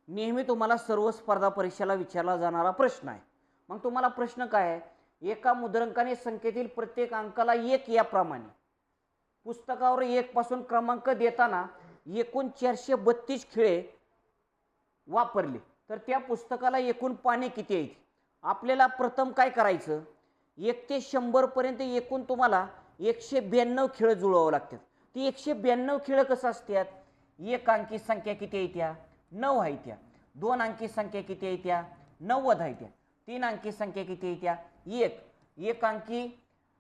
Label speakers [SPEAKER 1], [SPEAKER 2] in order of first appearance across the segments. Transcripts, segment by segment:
[SPEAKER 1] नेहमी तुम्हाला सर्व स्पर्धा परीक्षेला विचारला जाणारा प्रश्न आहे. मग तुम्हाला प्रश्न काय आहे, एका मुद्रांकाने संख्येतील प्रत्येक अंकाला 1 याप्रमाणे पुस्तकावर 1 पासून क्रमांक देताना एकूण 432 खिळे वापरले तर त्या पुस्तकाला एकूण पाने किती आहेत. आपल्याला प्रथम काय करायचं, 1 ते 100 पर्यंत एकूण तुम्हाला 192 खिळे जुळवावं लागतात. ती 192 खिळे कसं असतात, 1 अंकी संख्या किती आहे त्या 9 आहे त्या, 2 अंकी संख्या किती आहे त्या 90 आहे त्या, 3 अंकी संख्या किती आहे त्या 1 अंकी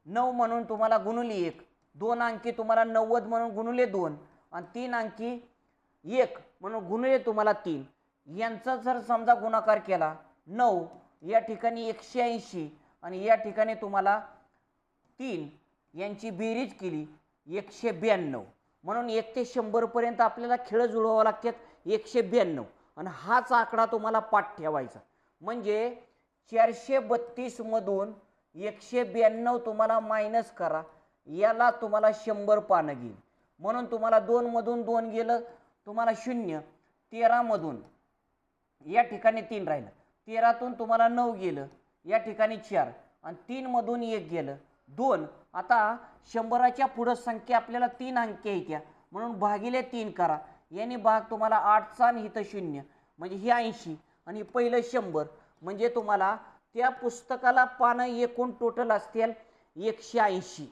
[SPEAKER 1] 9 म्हणून तुम्हाला गुणुले 1, 2 अंकी तुम्हाला 90 म्हणून गुणुले 2 आणि 3 अंकी 1 म्हणून गुणिले तुम्हाला 3. यांचा जर समजा गुणाकार केला 9 या ठिकाणी 180 आणि या ठिकाणी तुम्हाला 3 यांची बेरीज केली 192. म्हणून 1 ते 100 पर्यंत आपल्याला खिळे जुळवावं लागतात 192 आणि हाच आकडा तुम्हाला पाठ ठेवायचा. म्हणजे 432 मधून 192 तुम्हाला मायनस करा, याला तुम्हाला 100 पानं घेईल. म्हणून तुम्हाला 2 मधून 2 गेलं तुम्हाला 0, 13 मधून या ठिकाणी 3 राहिलं, 13तून तुम्हाला 9 गेलं या ठिकाणी 4 आणि 3 मधून 1 गेलं 2. आता 100च्या पुढे संख्या आपल्याला 3 अंकी आहे त्या, म्हणून भागिले 3 करा, याने भाग तुम्हाला 8चा आणि इथं 0 म्हणजे हे 80 आणि पहिलं 100. म्हणजे तुम्हाला त्या पुस्तकाला पानं एकूण टोटल असतील 180.